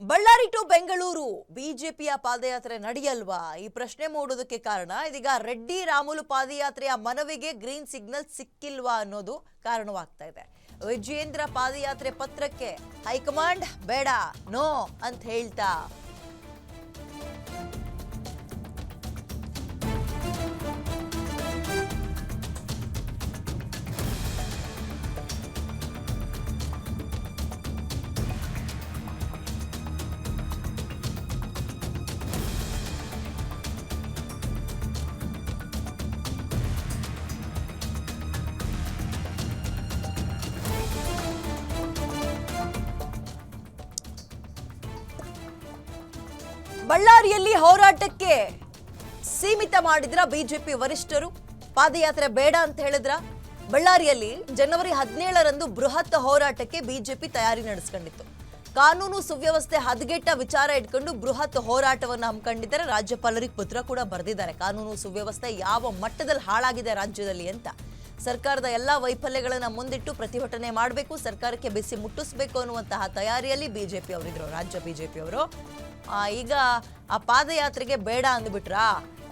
Ballari to Bengaluru ಬಿಜೆಪಿಯ ಪಾದಯಾತ್ರೆ ನಡೆಯಲ್ವಾ? ಈ ಪ್ರಶ್ನೆ ಮೂಡೋದಕ್ಕೆ ಕಾರಣ ಇದೀಗ ರೆಡ್ಡಿ ರಾಮುಲು ಪಾದಯಾತ್ರೆಯ ಮನವಿಗೆ ಗ್ರೀನ್ ಸಿಗ್ನಲ್ ಸಿಕ್ಕಿಲ್ವಾ ಅನ್ನೋದು ಕಾರಣವಾಗ್ತಾ ಇದೆ. ವಿಜಯೇಂದ್ರ ಪಾದಯಾತ್ರೆ ಪತ್ರಕ್ಕೆ ಹೈಕಮಾಂಡ್ ಬೇಡ ನೋ ಅಂತ ಹೇಳ್ತಾ ಬಳ್ಳಾರಿಯಲ್ಲಿ ಹೋರಾಟಕ್ಕೆ ಸೀಮಿತ ಮಾಡಿದ್ರ ಬಿಜೆಪಿ ವರಿಷ್ಠರು. ಪಾದಯಾತ್ರೆ ಬೇಡ ಅಂತ ಹೇಳಿದ್ರ. ಬಳ್ಳಾರಿಯಲ್ಲಿ ಜನವರಿ 17ರಂದು ಬೃಹತ್ ಹೋರಾಟಕ್ಕೆ ಬಿಜೆಪಿ ತಯಾರಿ ನಡೆಸಿಕೊಂಡಿತ್ತು. ಕಾನೂನು ಸುವ್ಯವಸ್ಥೆ ಹದಗೆಟ್ಟ ವಿಚಾರ ಇಟ್ಕೊಂಡು ಬೃಹತ್ ಹೋರಾಟವನ್ನು ಹಮ್ಮಿಕೊಂಡಿದ್ದಾರೆ. ರಾಜ್ಯಪಾಲರಿಗೆ ಪತ್ರ ಕೂಡ ಬರೆದಿದ್ದಾರೆ. ಕಾನೂನು ಸುವ್ಯವಸ್ಥೆ ಯಾವ ಮಟ್ಟದಲ್ಲಿ ಹಾಳಾಗಿದೆ ರಾಜ್ಯದಲ್ಲಿ ಅಂತ. ಸರ್ಕಾರದ ಎಲ್ಲಾ ವೈಫಲ್ಯಗಳನ್ನು ಮುಂದಿಟ್ಟು ಪ್ರತಿಭಟನೆ ಮಾಡಬೇಕು, ಸರ್ಕಾರಕ್ಕೆ ಬಿಸಿ ಮುಟ್ಟಿಸಬೇಕು ಅನ್ನುವಂತಹ ತಯಾರಿಯಲ್ಲಿ ಬಿಜೆಪಿ ಅವರಿದ್ರು, ರಾಜ್ಯ ಬಿಜೆಪಿ ಅವರು. ಈಗ ಆ ಪಾದಯಾತ್ರೆಗೆ ಬೇಡ ಅಂದ್ಬಿಟ್ರಾ?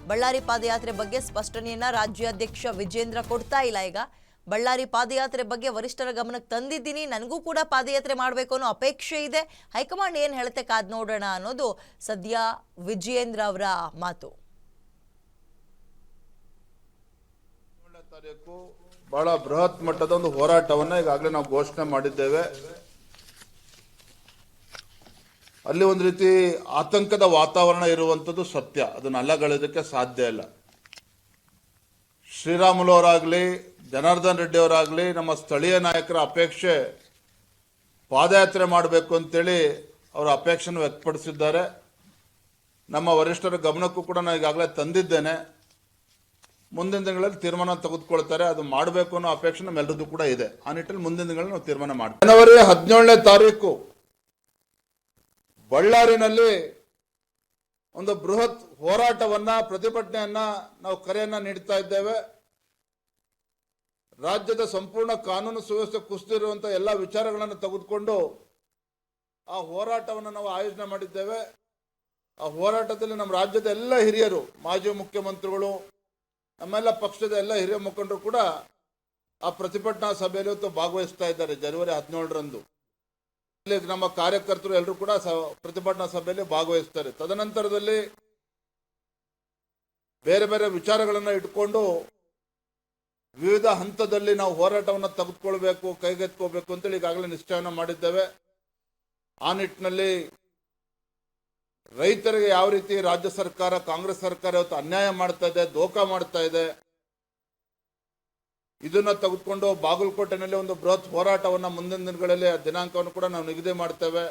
ಬಳ್ಳಾರಿ ಪಾದಯಾತ್ರೆ ಬಗ್ಗೆ ಸ್ಪಷ್ಟನೆಯನ್ನ ರಾಜ್ಯಾಧ್ಯಕ್ಷ ವಿಜೇಂದ್ರ ಕೊಡ್ತಾ ಇಲ್ಲ. ಈಗ ಬಳ್ಳಾರಿ ಪಾದಯಾತ್ರೆ ಬಗ್ಗೆ ವರಿಷ್ಠರ ಗಮನಕ್ಕೆ ತಂದಿದ್ದೀನಿ, ನನಗೂ ಕೂಡ ಪಾದಯಾತ್ರೆ ಮಾಡಬೇಕು ಅನ್ನೋ ಅಪೇಕ್ಷೆ ಇದೆ, ಹೈಕಮಾಂಡ್ ಏನ್ ಹೇಳುತ್ತೆ ಕಾದ್ ನೋಡೋಣ ಅನ್ನೋದು ಸದ್ಯ ವಿಜಯೇಂದ್ರ ಅವರ ಮಾತು. ಬಹಳ ಬೃಹತ್ ಮಟ್ಟದ ಒಂದು ಹೋರಾಟವನ್ನ ಈಗಾಗಲೇ ನಾವು ಘೋಷಣೆ ಮಾಡಿದ್ದೇವೆ. ಅಲ್ಲಿ ಒಂದು ರೀತಿ ಆತಂಕದ ವಾತಾವರಣ ಇರುವಂಥದ್ದು ಸತ್ಯ, ಅದನ್ನು ಅಲ್ಲಗಳೆಯೋದಕ್ಕೆ ಸಾಧ್ಯ ಇಲ್ಲ. ಶ್ರೀರಾಮುಲು ಅವರಾಗಲಿ, ಜನಾರ್ದನ್ ರೆಡ್ಡಿ ಅವರಾಗಲಿ, ನಮ್ಮ ಸ್ಥಳೀಯ ನಾಯಕರ ಅಪೇಕ್ಷೆ ಪಾದಯಾತ್ರೆ ಮಾಡಬೇಕು ಅಂತೇಳಿ ಅವರ ಅಪೇಕ್ಷೆಯನ್ನು ವ್ಯಕ್ತಪಡಿಸಿದ್ದಾರೆ. ನಮ್ಮ ವರಿಷ್ಠರ ಗಮನಕ್ಕೂ ಕೂಡ ನಾನು ಈಗಾಗಲೇ ತಂದಿದ್ದೇನೆ. ಮುಂದಿನ ದಿನಗಳಲ್ಲಿ ತೀರ್ಮಾನ ತೆಗೆದುಕೊಳ್ತಾರೆ. ಅದು ಮಾಡಬೇಕು ಅನ್ನೋ ಅಪೇಕ್ಷೆ ನಮ್ಮೆಲ್ಲರದ್ದು ಕೂಡ ಇದೆ. ಆ ನಿಟ್ಟಿನಲ್ಲಿ ಮುಂದಿನ ದಿನಗಳಲ್ಲಿ ನಾವು ತೀರ್ಮಾನ ಮಾಡ್ತೀವಿ. ಜನವರಿ 17ನೇ ತಾರೀಕು ಬಳ್ಳಾರಿನಲ್ಲಿ ಒಂದು ಬೃಹತ್ ಹೋರಾಟವನ್ನ, ಪ್ರತಿಭಟನೆಯನ್ನ ನಾವು ಕರೆಯನ್ನ ನೀಡ್ತಾ ಇದ್ದೇವೆ. ರಾಜ್ಯದ ಸಂಪೂರ್ಣ ಕಾನೂನು ಸುವ್ಯವಸ್ಥೆ ಕುಸಿದಿರುವಂತಹ ಎಲ್ಲ ವಿಚಾರಗಳನ್ನು ತೆಗೆದುಕೊಂಡು ಆ ಹೋರಾಟವನ್ನು ನಾವು ಆಯೋಜನೆ ಮಾಡಿದ್ದೇವೆ. ಆ ಹೋರಾಟದಲ್ಲಿ ನಮ್ಮ ರಾಜ್ಯದ ಎಲ್ಲ ಹಿರಿಯರು, ಮಾಜಿ ಮುಖ್ಯಮಂತ್ರಿಗಳು, ನಮ್ಮೆಲ್ಲ ಪಕ್ಷದ ಎಲ್ಲ ಹಿರಿಯ ಮುಖಂಡರು ಕೂಡ ಆ ಪ್ರತಿಭಟನಾ ಸಭೆಯಲ್ಲಿ ಇವತ್ತು ಭಾಗವಹಿಸ್ತಾ ಇದ್ದಾರೆ. ಜನವರಿ 17ರಂದು ನಮ್ಮ ಕಾರ್ಯಕರ್ತರು ಎಲ್ಲರೂ ಕೂಡ ಪ್ರತಿಭಟನಾ ಸಭೆಯಲ್ಲಿ ಭಾಗವಹಿಸ್ತಾರೆ. ತದನಂತರದಲ್ಲಿ ಬೇರೆ ಬೇರೆ ವಿಚಾರಗಳನ್ನು ಇಟ್ಕೊಂಡು ವಿವಿಧ ಹಂತದಲ್ಲಿ ನಾವು ಹೋರಾಟವನ್ನು ತೆಗೆದುಕೊಳ್ಬೇಕು, ಕೈಗೆತ್ಕೋಬೇಕು ಅಂತೇಳಿ ಈಗಾಗಲೇ ನಿಶ್ಚಯವನ್ನು ಮಾಡಿದ್ದೇವೆ. ಆ ನಿಟ್ಟಿನಲ್ಲಿ ರೈತರಿಗೆ ಯಾವ ರೀತಿ ರಾಜ್ಯ ಸರ್ಕಾರ, ಕಾಂಗ್ರೆಸ್ ಸರ್ಕಾರ ಇವತ್ತು ಅನ್ಯಾಯ ಮಾಡ್ತಾ ಇದೆ, ದೋಖಾ ಮಾಡ್ತಾ ಇದೆ, ಇದನ್ನ ತೆಗೆದುಕೊಂಡು ಬಾಗಲಕೋಟೆನಲ್ಲಿ ಒಂದು ಬೃಹತ್ ಹೋರಾಟವನ್ನ ಮುಂದಿನ ದಿನಗಳಲ್ಲಿ ದಿನಾಂಕವನ್ನು ಕೂಡ ನಾವು ನಿಗದಿ ಮಾಡ್ತೇವೆ.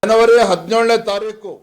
ಜನವರಿ 17ನೇ ತಾರೀಕು